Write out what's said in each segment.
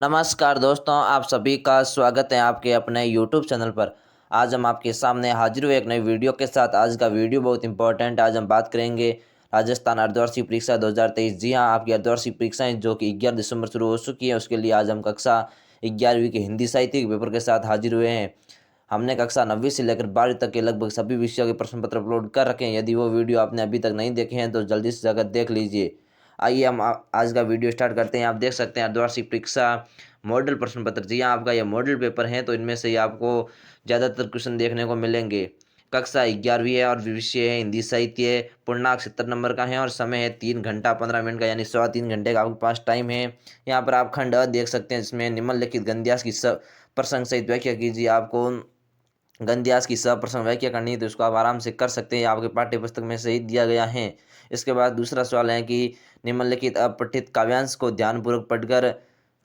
नमस्कार दोस्तों, आप सभी का स्वागत है आपके अपने यूट्यूब चैनल पर। आज हम आपके सामने हाजिर हुए एक नई वीडियो के साथ। आज का वीडियो बहुत इंपॉर्टेंट है। आज हम बात करेंगे राजस्थान अर्धवार्षिक परीक्षा 2023। जी हाँ, आपकी अर्धवार्षिक परीक्षाएं जो कि 11 दिसंबर शुरू हो चुकी है, उसके लिए आज हम कक्षा 11वीं के हिंदी साहित्य के पेपर के साथ हाजिर हुए हैं। हमने कक्षा 9वीं से लेकर 12वीं तक के लगभग सभी विषयों के प्रश्न पत्र अपलोड कर रखे हैं। यदि वो वीडियो आपने अभी तक नहीं देखे हैं तो जल्दी से जाकर देख लीजिए। आइए हम आज का वीडियो स्टार्ट करते हैं। आप देख सकते हैं अर्धवार्षिक परीक्षा मॉडल प्रश्न पत्र। जी हाँ, आपका यह मॉडल पेपर है, तो इनमें से ही आपको ज़्यादातर क्वेश्चन देखने को मिलेंगे। कक्षा 11वीं है और विषय है हिंदी साहित्य। पूर्णांक 70 नंबर का है और समय है 3 घंटा 15 मिनट का, यानी 3.25 घंटे का आपके पास टाइम है। यहाँ पर आप खंड अ देख सकते हैं, जिसमें निम्नलिखित गद्यांश की प्रसंग सहित व्याख्या कीजिए। आपको गद्यांश की प्रसंग व्याख्या करनी है, तो इसको आप आराम से कर सकते हैं, आपके पाठ्य पुस्तक में से ही दिया गया है। इसके बाद दूसरा सवाल है कि निम्नलिखित अपठित काव्यांश को ध्यानपूर्वक पढ़कर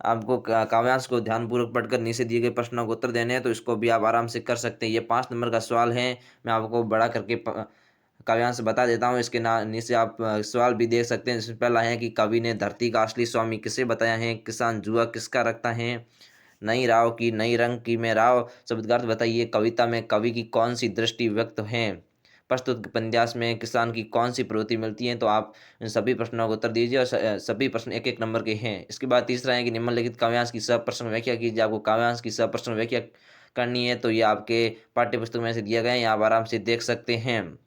आपको काव्यांश को ध्यानपूर्वक पढ़कर नीचे दिए गए प्रश्नों को उत्तर देने हैं, तो इसको भी आप आराम से कर सकते हैं। ये 5 नंबर का सवाल है। मैं आपको बड़ा करके काव्यांश बता देता हूँ। इसके नीचे आप सवाल भी देख सकते हैं। जिसमें पहला है कि कवि ने धरती का असली स्वामी किसे बताया है। किसान जुआ किसका रखता है। नई राव की नई रंग की में राव शब्द का अर्थ बताइए। कविता में कवि की कौन सी दृष्टि व्यक्त है। प्रस्तुत उपन्यास में किसान की कौन सी प्रवृत्ति मिलती है। तो आप इन सभी प्रश्नों को उत्तर दीजिए और सभी प्रश्न एक एक नंबर के हैं। इसके बाद तीसरा है कि निम्नलिखित काव्यांश की प्रश्न व्याख्या कीजिए। आपको काव्यांश की प्रश्न व्याख्या करनी है, तो ये आपके पाठ्य पुस्तक में से दिया गया है, यहाँ आप आराम से देख सकते हैं।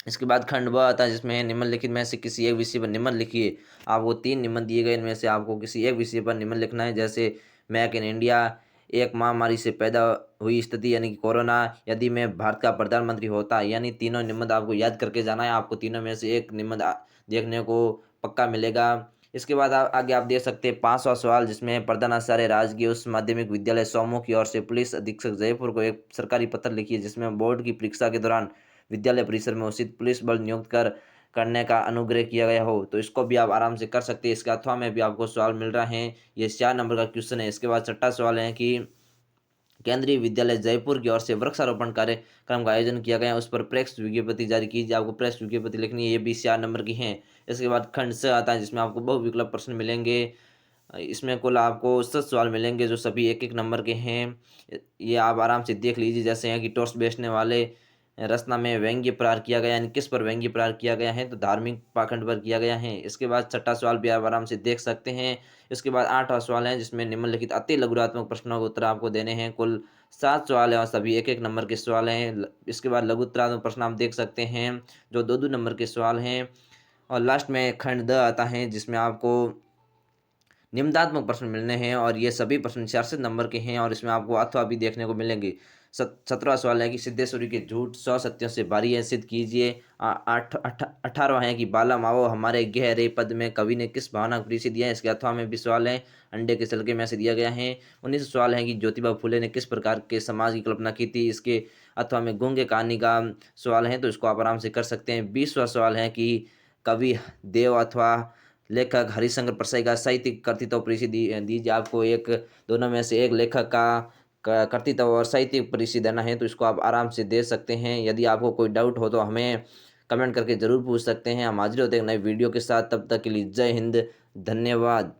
इसके बाद खंड ब आता है, जिसमें है निम्नलिखित में से किसी एक विषय पर निम्न लिखिए। आपको 3 निम्न दिए गए, इनमें से आपको किसी एक विषय पर निम्न लिखना है। जैसे मेक इन इंडिया, एक महामारी से पैदा हुई स्थिति यानी कि कोरोना, यदि मैं भारत का प्रधानमंत्री होता, यानी तीनों निबंध आपको याद करके जाना है। आपको तीनों में से एक निबंध देखने को पक्का मिलेगा। इसके बाद आगे आप देख सकते हैं 5वां सवाल, जिसमें प्रधानाचार्य राजकीय उच्च माध्यमिक विद्यालय सोमू की ओर से पुलिस अधीक्षक जयपुर को एक सरकारी पत्र लिखिए, जिसमें बोर्ड की परीक्षा के दौरान विद्यालय परिसर में उचित पुलिस बल नियुक्त करने का अनुग्रह किया गया हो। तो इसको भी आप आराम से कर सकते हैं। इसके अथवा में भी आपको सवाल मिल रहा है। ये 4 नंबर का क्वेश्चन है। इसके बाद छठा सवाल है कि केंद्रीय विद्यालय जयपुर की ओर से वृक्षारोपण कार्यक्रम का आयोजन किया गया, उस पर प्रेस विज्ञप्ति जारी कीजिए। आपको प्रेस विज्ञप्ति लिखनी है। ये भी 4 नंबर की है। इसके बाद खंड से आता है, जिसमें आपको बहुविकल्प प्रश्न मिलेंगे। इसमें कुल आपको 7 सवाल मिलेंगे, जो सभी एक एक नंबर के हैं। ये आप आराम से देख लीजिए। जैसे हैं कि टॉस बेचने वाले रचना में व्यंग्य प्रहार किया गया, यानी किस पर व्यंग्य प्रहार किया गया है, तो धार्मिक पाखंड पर किया गया है। इसके बाद छठा सवाल भी आप आराम से देख सकते हैं। इसके बाद 8वां सवाल है, जिसमें निम्नलिखित अति लघुरात्मक प्रश्नों के उत्तर आपको देने हैं। कुल 7 सवाल हैं और सभी एक एक नंबर के सवाल हैं। इसके बाद लघुत्तरात्मक प्रश्न आप देख सकते हैं, जो 2-2 नंबर के सवाल हैं। और लास्ट में खंड द आता है, जिसमें आपको निम्नात्मक प्रश्न मिलने हैं, और ये सभी प्रश्न 66 नंबर के हैं, और इसमें आपको अथवा भी देखने को मिलेंगे। 17वां सवाल है कि सिद्धेश्वरी के झूठ 100 सत्यों से भारी है, सिद्ध कीजिए। 18वां है कि बाला मावो हमारे गहरे पद में कवि ने किस भावना को परिचय दिया है। इसके अथवा में भी सवाल है, अंडे के छिलके में से दिया गया है। 19 सवाल है कि ज्योतिबा फुले ने किस प्रकार के समाज की कल्पना की थी। इसके अथवा में गूंगे कहानी का सवाल है, तो इसको आप आराम से कर सकते हैं। 20वां सवाल है कि कवि देव अथवा लेखक हरिशंकर परसाई का साहित्यिक कृतित्व परिचय दीजिए। आपको एक दोनों में से एक लेखक का कृतित्व और साहित्यिक परिचय देना है, तो इसको आप आराम से दे सकते हैं। यदि आपको कोई डाउट हो तो हमें कमेंट करके ज़रूर पूछ सकते हैं। हम हाजिर होते हैं एक नए वीडियो के साथ। तब तक के लिए जय हिंद, धन्यवाद।